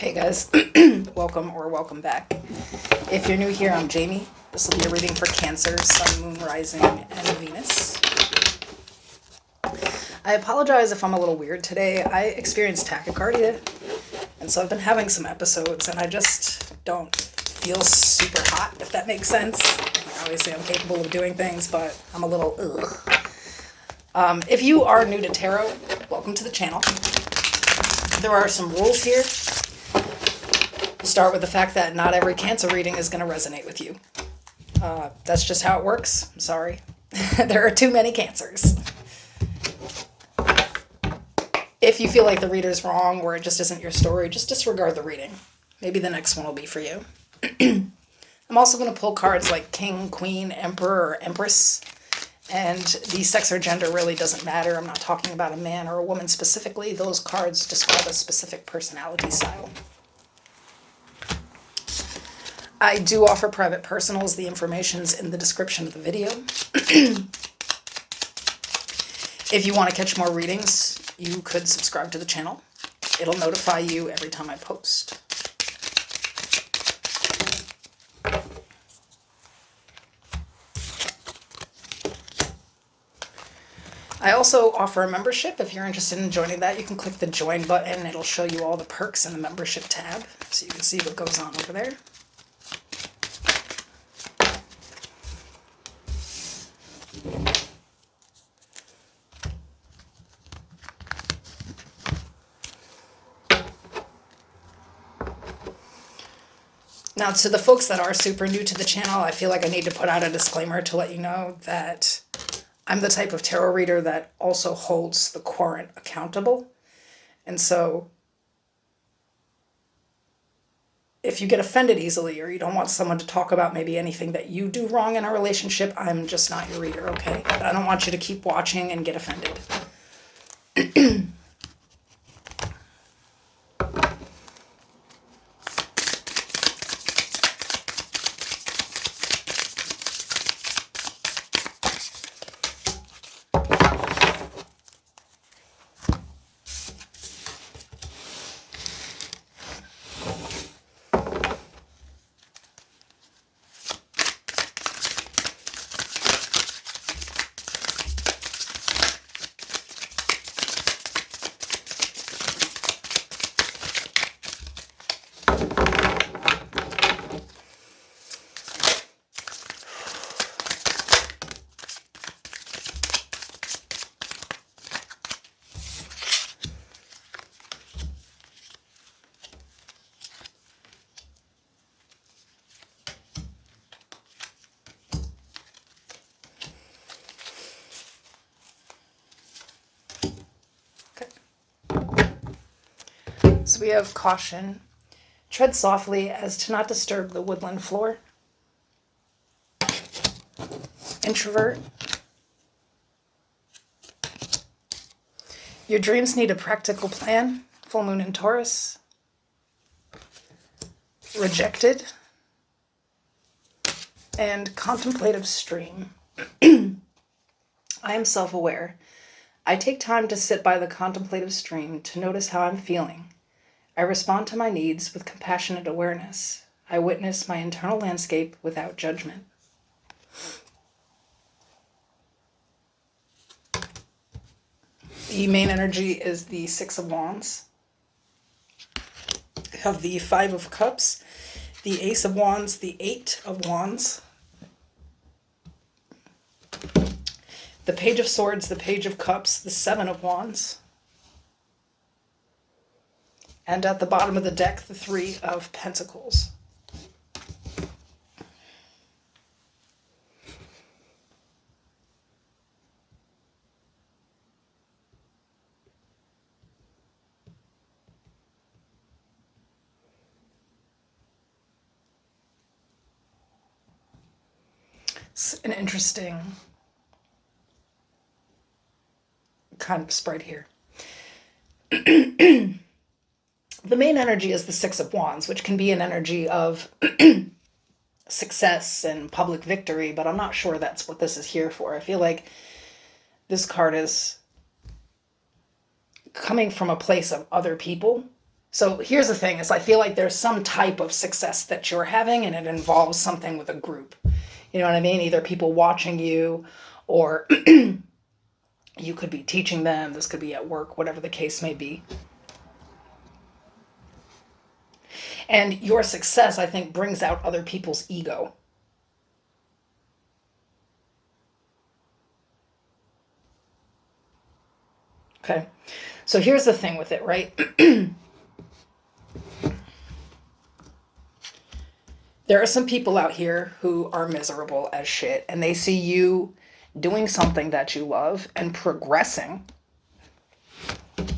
Hey guys, welcome back. If you're new here, I'm Jamie. This will be a reading for Cancer, Sun, Moon, Rising, and Venus. I apologize if I'm a little weird today. I experienced tachycardia, and so I've been having some episodes, and I just don't feel super hot, if that makes sense. Obviously, I'm capable of doing things, but I'm a little ugh. If you are new to tarot, welcome to the channel. There are some rules here. We'll start with the fact that not every Cancer reading is going to resonate with you. That's just how it works. I'm sorry. There are too many Cancers. If you feel like the reader's wrong or it just isn't your story, just disregard the reading. Maybe the next one will be for you. I'm also going to pull cards like King, Queen, Emperor, or Empress. And the sex or gender really doesn't matter. I'm not talking about a man or a woman specifically. Those cards describe a specific personality style. I do offer private personals. The information's in the description of the video. If you want to catch more readings, you could subscribe to the channel. It'll notify you every time I post. I also offer a membership. If you're interested in joining that, you can click the join button. It'll show you all the perks in the membership tab, so you can see what goes on over there. Now, to the folks that are super new to the channel, I feel like I need to put out a disclaimer to let you know that I'm the type of tarot reader that also holds the querent accountable. And so if you get offended easily or you don't want someone to talk about maybe anything that you do wrong in a relationship, I'm just not your reader, okay? I don't want you to keep watching and get offended. So we have caution. Tread softly as to not disturb the woodland floor. Introvert. Your dreams need a practical plan. Full moon in Taurus. Rejected. And contemplative stream. I am self-aware. I take time to sit by the contemplative stream to notice how I'm feeling. I respond to my needs with compassionate awareness. I witness my internal landscape without judgment. The main energy is the Six of Wands. We have the Five of Cups, the Ace of Wands, the Eight of Wands, the Page of Swords, the Page of Cups, the Seven of Wands, and at the bottom of the deck, the Three of Pentacles. It's an interesting kind of spread here. The main energy is the Six of Wands, which can be an energy of success and public victory, but I'm not sure that's what this is here for. I feel like this card is coming from a place of other people So here's the thing is I feel like there's some type of success that you're having and it involves something with a group. You know what I mean? Either people watching you or you could be teaching them. This could be at work, whatever the case may be. And your success, I think, brings out other people's ego. Okay. So here's the thing with it, right? There are some people out here who are miserable as shit and they see you doing something that you love and progressing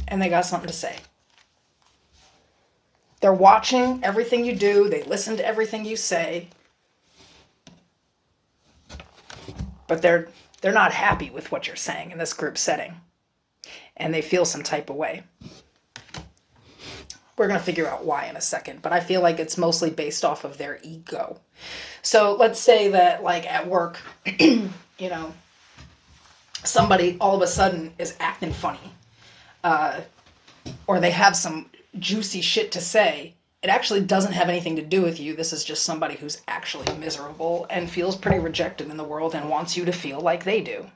and they got something to say. They're watching everything you do, they listen to everything you say, but they're not happy with what you're saying in this group setting and they feel some type of way. We're going to figure out why in a second, but I feel like it's mostly based off of their ego. So let's say that like at work, you know, somebody all of a sudden is acting funny, or they have some juicy shit to say. It actually doesn't have anything to do with you. This is just somebody who's actually miserable and feels pretty rejected in the world and wants you to feel like they do.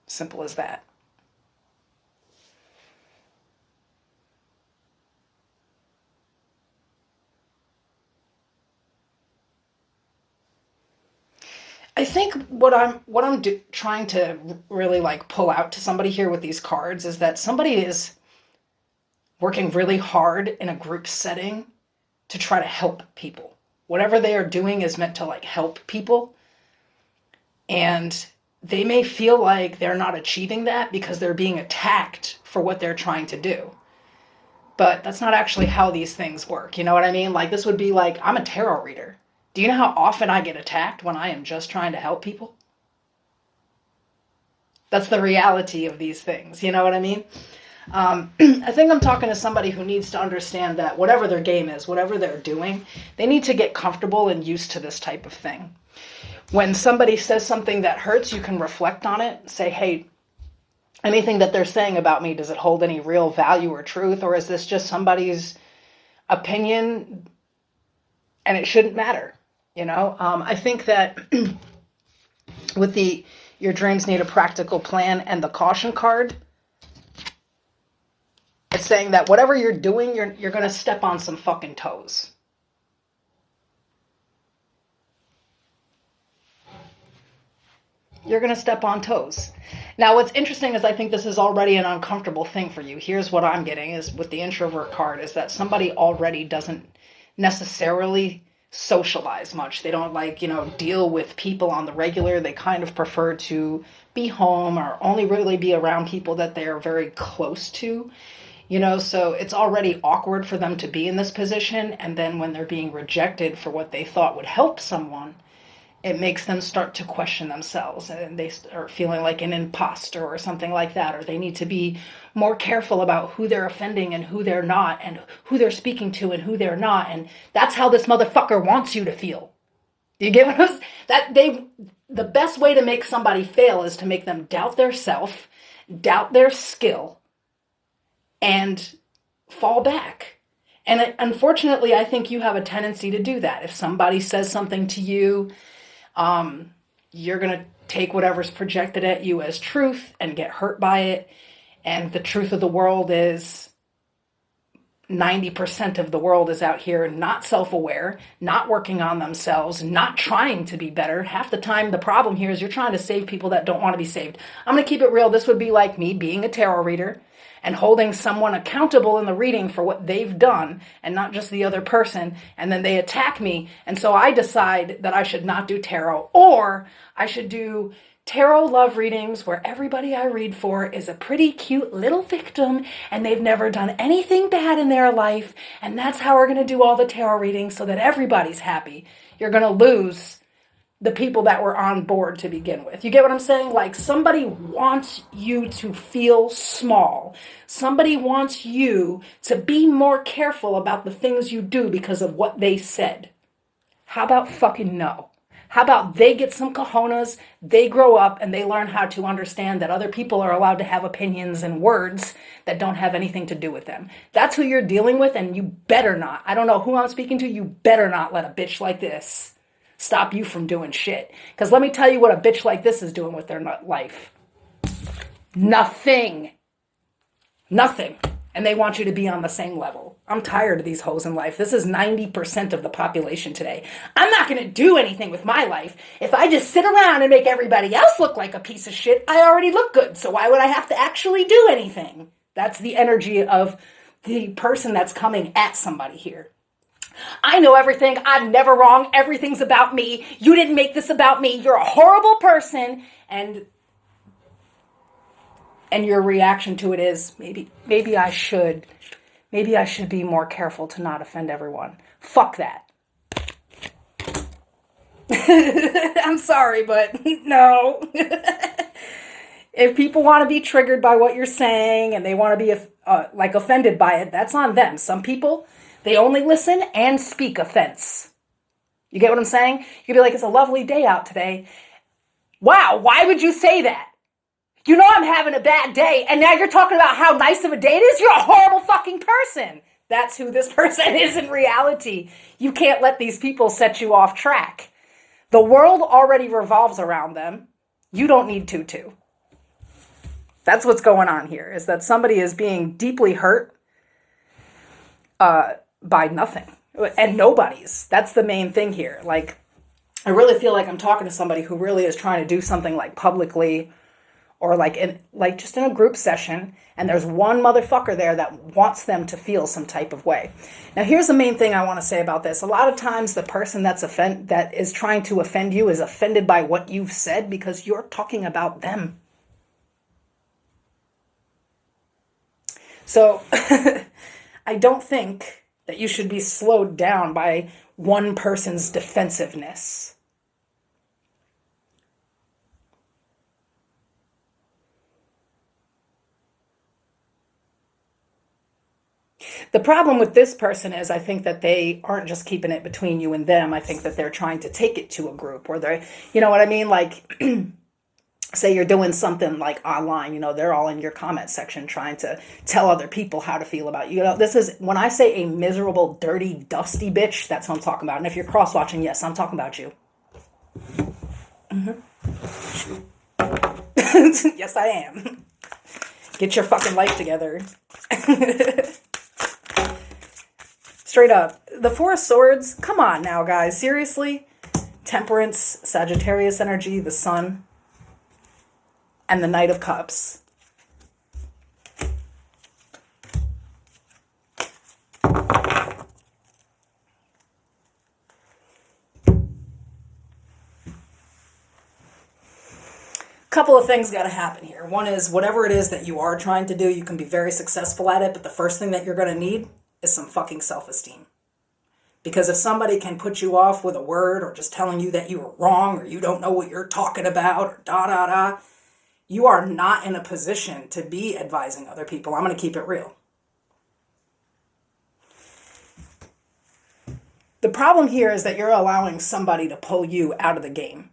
Simple as that. I think what I'm trying to really like pull out to somebody here with these cards is that somebody is working really hard in a group setting to try to help people. Whatever they are doing is meant to like help people. And they may feel like they're not achieving that because they're being attacked for what they're trying to do. But that's not actually how these things work. You know what I mean? Like this would be like, I'm a tarot reader. Do you know how often I get attacked when I am just trying to help people? That's the reality of these things. You know what I mean? I think I'm talking to somebody who needs to understand that whatever their game is, whatever they're doing, they need to get comfortable and used to this type of thing. When somebody says something that hurts, you can reflect on it and say, hey, anything that they're saying about me, does it hold any real value or truth? Or is this just somebody's opinion and it shouldn't matter? You know, I think that with your dreams need a practical plan and the caution card, it's saying that whatever you're doing, you're going to step on some fucking toes. You're going to step on toes. Now, what's interesting is I think this is already an uncomfortable thing for you. Here's what I'm getting is with the introvert card is that somebody already doesn't necessarily socialize much. They don't like, deal with people on the regular. They kind of prefer to be home or only really be around people that they're very close to, so it's already awkward for them to be in this position. And then when they're being rejected for what they thought would help someone, it makes them start to question themselves and they start feeling like an imposter or something like that, or they need to be more careful about who they're offending and who they're not and who they're speaking to and who they're not. And that's how this motherfucker wants you to feel. Do you get what I'm saying? The best way to make somebody fail is to make them doubt their self, doubt their skill, and fall back. And unfortunately, I think you have a tendency to do that. If somebody says something to you, you're going to take whatever's projected at you as truth and get hurt by it. And the truth of the world is 90% of the world is out here not self-aware, not working on themselves, not trying to be better. Half the time, the problem here is you're trying to save people that don't want to be saved. I'm going to keep it real. This would be like me being a tarot reader and holding someone accountable in the reading for what they've done and not just the other person. And then they attack me. And so I decide that I should not do tarot, or I should do tarot love readings where everybody I read for is a pretty cute little victim and they've never done anything bad in their life. And that's how we're going to do all the tarot readings so that everybody's happy. You're going to lose the people that were on board to begin with. You get what I'm saying? Like somebody wants you to feel small. Somebody wants you to be more careful about the things you do because of what they said. How about fucking no? How about they get some cojones, they grow up, and they learn how to understand that other people are allowed to have opinions and words that don't have anything to do with them. That's who you're dealing with, and you better not. I don't know who I'm speaking to. You better not let a bitch like this stop you from doing shit. Because let me tell you what a bitch like this is doing with their life. Nothing. Nothing. And they want you to be on the same level. I'm tired of these hoes in life. This is 90% of the population today. I'm not going to do anything with my life. If I just sit around and make everybody else look like a piece of shit, I already look good. So why would I have to actually do anything? That's the energy of the person that's coming at somebody here. I know everything. I'm never wrong. Everything's about me. You didn't make this about me. You're a horrible person. And your reaction to it is, maybe I should be more careful to not offend everyone. Fuck that. I'm sorry, but no. If people want to be triggered by what you're saying and they want to be offended by it, that's on them. Some people, they only listen and speak offense. You get what I'm saying? You could be like, it's a lovely day out today. Wow, why would you say that? You know I'm having a bad day, and now you're talking about how nice of a day it is? You're a horrible fucking person. That's who this person is in reality. You can't let these people set you off track. The world already revolves around them. You don't need to. That's what's going on here, is that somebody is being deeply hurt by nothing. And nobody's. That's the main thing here. Like, I really feel like I'm talking to somebody who really is trying to do something like publicly, or just in a group session, and there's one motherfucker there that wants them to feel some type of way. Now, here's the main thing I want to say about this. A lot of times the person that is trying to offend you is offended by what you've said because you're talking about them. So I don't think that you should be slowed down by one person's defensiveness. The problem with this person is I think that they aren't just keeping it between you and them. I think that they're trying to take it to a group, or they're, you know what I mean? Like, say you're doing something like online, they're all in your comment section trying to tell other people how to feel about you. This is, when I say a miserable, dirty, dusty bitch, that's what I'm talking about. And if you're cross-watching, yes, I'm talking about you. Mm-hmm. Yes, I am. Get your fucking life together. Straight up. The Four of Swords, come on now, guys. Seriously? Temperance, Sagittarius energy, the Sun, and the Knight of Cups. Couple of things got to happen here. One is, whatever it is that you are trying to do, you can be very successful at it, but the first thing that you're going to need is some fucking self-esteem. Because if somebody can put you off with a word, or just telling you that you are wrong, or you don't know what you're talking about, or da-da-da, you are not in a position to be advising other people. I'm going to keep it real. The problem here is that you're allowing somebody to pull you out of the game.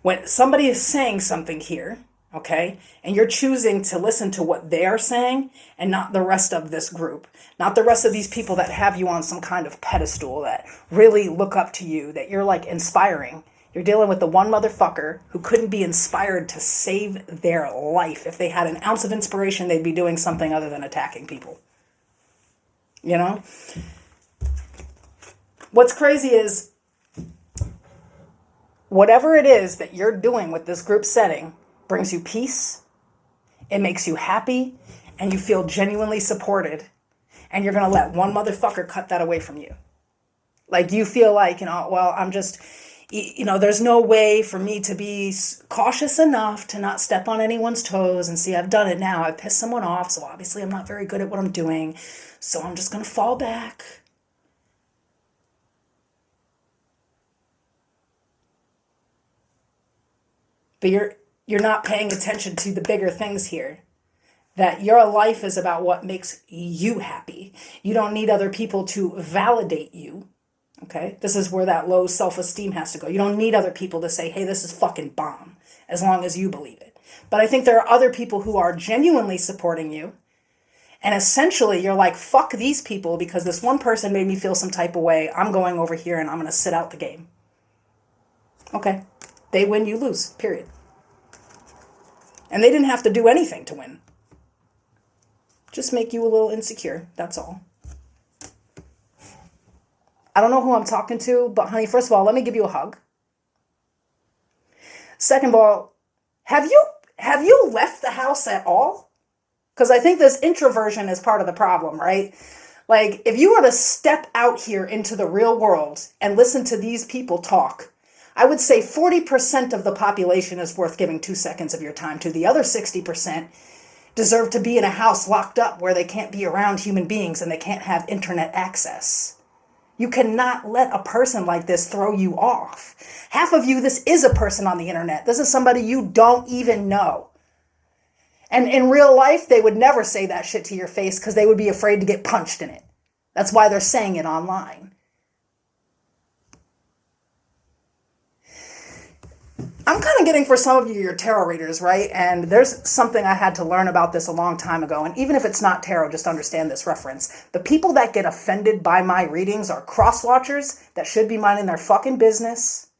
When somebody is saying something here, okay, and you're choosing to listen to what they are saying and not the rest of this group, not the rest of these people that have you on some kind of pedestal, that really look up to you, that you're like inspiring. You're dealing with the one motherfucker who couldn't be inspired to save their life. If they had an ounce of inspiration, they'd be doing something other than attacking people. You know? What's crazy is, whatever it is that you're doing with this group setting brings you peace, it makes you happy, and you feel genuinely supported. And you're going to let one motherfucker cut that away from you. Like, you feel like, well, I'm just, there's no way for me to be cautious enough to not step on anyone's toes. And see, I've done it now. I've pissed someone off, so obviously I'm not very good at what I'm doing. So I'm just going to fall back. But you're not paying attention to the bigger things here. That your life is about what makes you happy. You don't need other people to validate you. Okay? This is where that low self-esteem has to go. You don't need other people to say, hey, this is fucking bomb, as long as you believe it. But I think there are other people who are genuinely supporting you. And essentially, you're like, fuck these people because this one person made me feel some type of way. I'm going over here and I'm going to sit out the game. Okay. They win, you lose. Period. And they didn't have to do anything to win. Just make you a little insecure. That's all. I don't know who I'm talking to, but honey, first of all, let me give you a hug. Second of all, have you left the house at all? Because I think this introversion is part of the problem, right? Like, if you were to step out here into the real world and listen to these people talk, I would say 40% of the population is worth giving 2 seconds of your time to. The other 60% deserve to be in a house locked up where they can't be around human beings and they can't have internet access. You cannot let a person like this throw you off. Half of you, this is a person on the internet. This is somebody you don't even know. And in real life, they would never say that shit to your face because they would be afraid to get punched in it. That's why they're saying it online. I'm kind of getting for some of you, you're tarot readers, right? And there's something I had to learn about this a long time ago. And even if it's not tarot, just understand this reference. The people that get offended by my readings are cross-watchers that should be minding their fucking business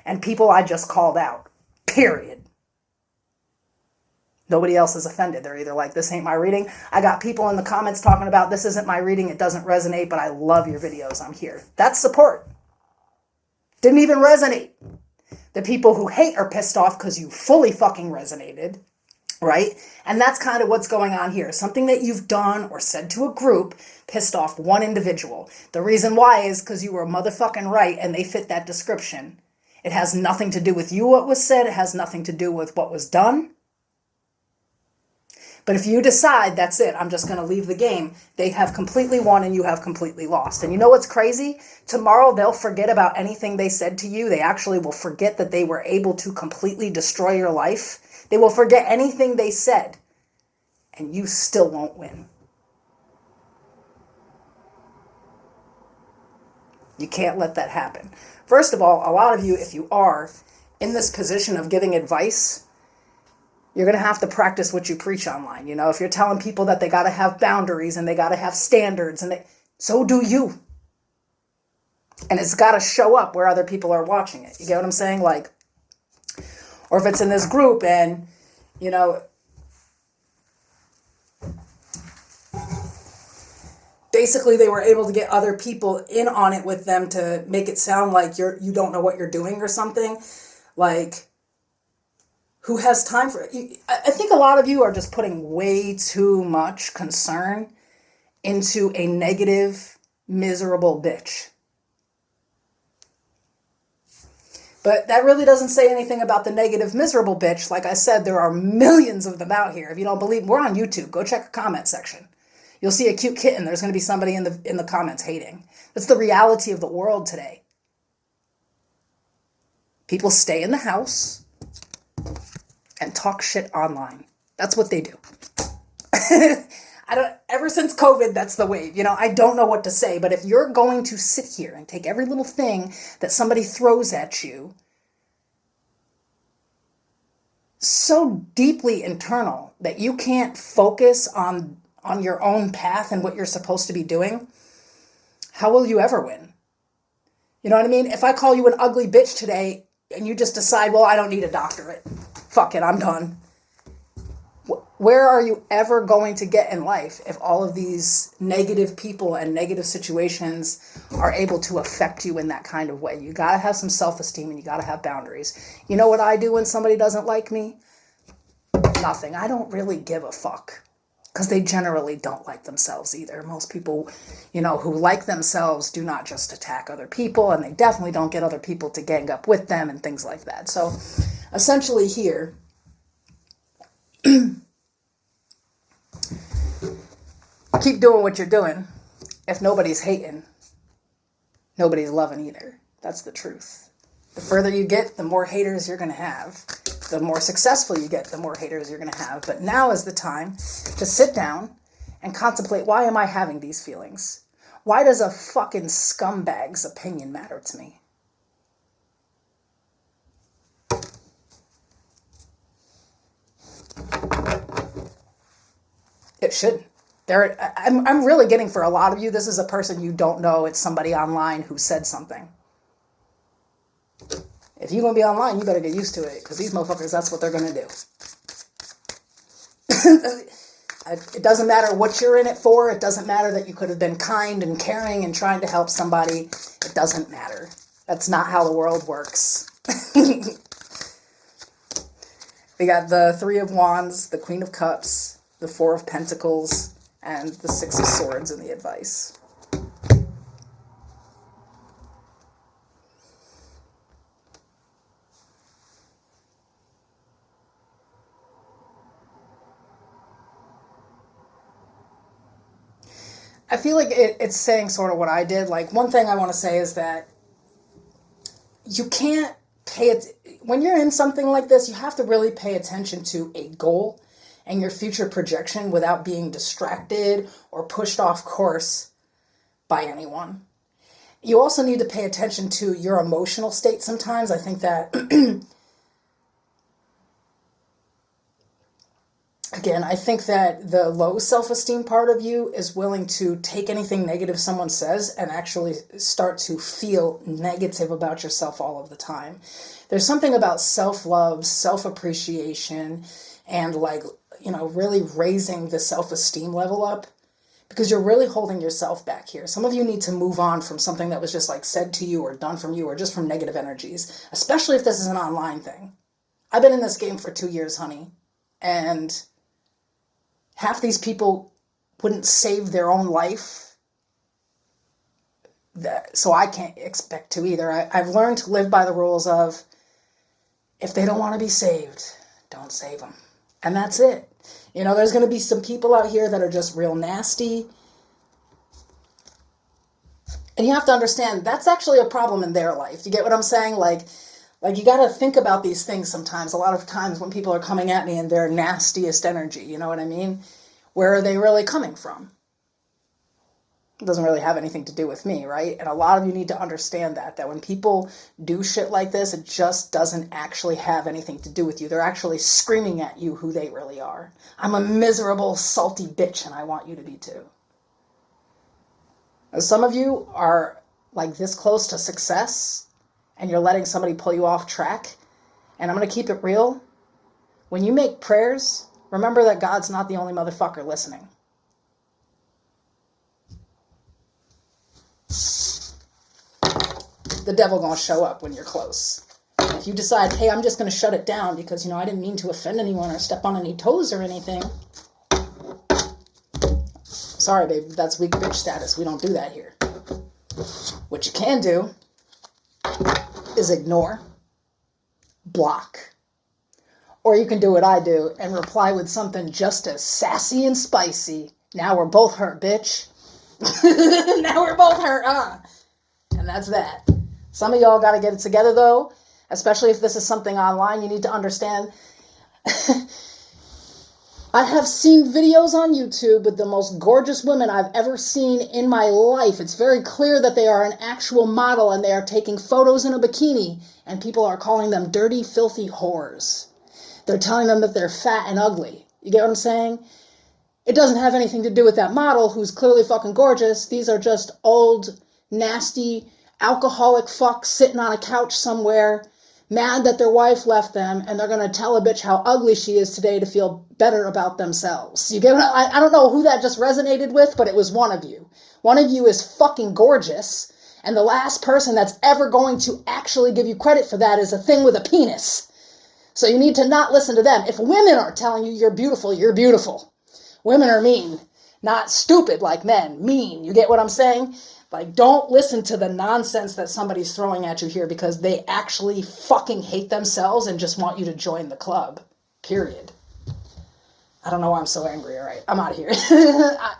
and people I just called out. Period. Nobody else is offended. They're either like, this ain't my reading. I got people in the comments talking about this isn't my reading. It doesn't resonate, but I love your videos. I'm here. That's support. Didn't even resonate. The people who hate are pissed off because you fully fucking resonated, right? And that's kind of what's going on here. Something that you've done or said to a group pissed off one individual. The reason why is because you were motherfucking right and they fit that description. It has nothing to do with you, what was said. It has nothing to do with what was done. But if you decide, that's it, I'm just going to leave the game, they have completely won and you have completely lost. And you know what's crazy? Tomorrow they'll forget about anything they said to you. They actually will forget that they were able to completely destroy your life. They will forget anything they said. And you still won't win. You can't let that happen. First of all, a lot of you, if you are in this position of giving advice, you're going to have to practice what you preach online. You know, if you're telling people that they got to have boundaries and they got to have standards, and so do you. And it's got to show up where other people are watching it. You get what I'm saying? Like, or if it's in this group and, you know, basically they were able to get other people in on it with them to make it sound like you don't know what you're doing or something. Like, who has time for it? I think a lot of you are just putting way too much concern into a negative, miserable bitch. But that really doesn't say anything about the negative, miserable bitch. Like I said, there are millions of them out here. If you don't believe, we're on YouTube. Go check the comment section. You'll see a cute kitten. There's going to be somebody in the comments hating. That's the reality of the world today. People stay in the house and talk shit online. That's what they do. Ever since COVID, that's the wave. You know, I don't know what to say, but if you're going to sit here and take every little thing that somebody throws at you so deeply internal that you can't focus on your own path and what you're supposed to be doing, how will you ever win? You know what I mean? If I call you an ugly bitch today and you just decide, well, I don't need a doctorate. Fuck it, I'm done. Where are you ever going to get in life if all of these negative people and negative situations are able to affect you in that kind of way? You got to have some self-esteem and you got to have boundaries. You know what I do when somebody doesn't like me? Nothing. I don't really give a fuck because they generally don't like themselves either. Most people, you know, who like themselves do not just attack other people, and they definitely don't get other people to gang up with them and things like that. So essentially here, keep doing what you're doing. If nobody's hating, nobody's loving either. That's the truth. The further you get, the more haters you're going to have. The more successful you get, the more haters you're going to have. But now is the time to sit down and contemplate, why am I having these feelings? Why does a fucking scumbag's opinion matter to me? It shouldn't. I'm really getting, for a lot of you, this is a person you don't know. It's somebody online who said something. If you're going to be online, you better get used to it, because these motherfuckers, that's what they're going to do. It doesn't matter what you're in it for. It doesn't matter that you could have been kind and caring and trying to help somebody. It doesn't matter. That's not how the world works. We got the Three of Wands, the Queen of Cups, the Four of Pentacles, and the Six of Swords in the advice. I feel like it's saying sort of what I did. Like, one thing I want to say is that you can't pay it when you're in something like this. You have to really pay attention to a goal and your future projection without being distracted or pushed off course by anyone. You also need to pay attention to your emotional state sometimes. I think that again, I think that the low self-esteem part of you is willing to take anything negative someone says and actually start to feel negative about yourself all of the time. There's something about self-love, self-appreciation, and really raising the self-esteem level up, because you're really holding yourself back here. Some of you need to move on from something that was just said to you or done from you, or just from negative energies, especially if this is an online thing. I've been in this game for 2 years, honey, and half these people wouldn't save their own life, so I can't expect to either. I've learned to live by the rules of, if they don't want to be saved, don't save them. And that's it. There's going to be some people out here that are just real nasty. And you have to understand, that's actually a problem in their life. You get what I'm saying? Like you got to think about these things sometimes. A lot of times when people are coming at me in their nastiest energy, you know what I mean? Where are they really coming from? It doesn't really have anything to do with me, right? And a lot of you need to understand that when people do shit like this, it just doesn't actually have anything to do with you. They're actually screaming at you who they really are. I'm a miserable, salty bitch, and I want you to be too. Some of you are this close to success, and you're letting somebody pull you off track. And I'm going to keep it real. When you make prayers, remember that God's not the only motherfucker listening. The devil gonna show up when you're close. And if you decide, hey, I'm just gonna shut it down because, I didn't mean to offend anyone or step on any toes or anything. Sorry, babe, that's weak bitch status. We don't do that here. What you can do is ignore, block, or you can do what I do and reply with something just as sassy and spicy. Now we're both hurt, bitch. Now we're both hurt, And that's that. Some of y'all got to get it together, though, especially if this is something online. You need to understand. I have seen videos on YouTube with the most gorgeous women I've ever seen in my life. It's very clear that they are an actual model and they are taking photos in a bikini, and people are calling them dirty, filthy whores. They're telling them that they're fat and ugly. You get what I'm saying? It doesn't have anything to do with that model who's clearly fucking gorgeous. These are just old, nasty, alcoholic fucks sitting on a couch somewhere, mad that their wife left them, and they're going to tell a bitch how ugly she is today to feel better about themselves. You get what I don't know who that just resonated with, but it was one of you. One of you is fucking gorgeous, and the last person that's ever going to actually give you credit for that is a thing with a penis. So you need to not listen to them. If women are telling you you're beautiful, you're beautiful. Women are mean, not stupid like men. Mean. You get what I'm saying? Don't listen to the nonsense that somebody's throwing at you here, because they actually fucking hate themselves and just want you to join the club. Period. I don't know why I'm so angry. All right, I'm out of here.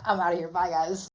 I'm out of here. Bye, guys.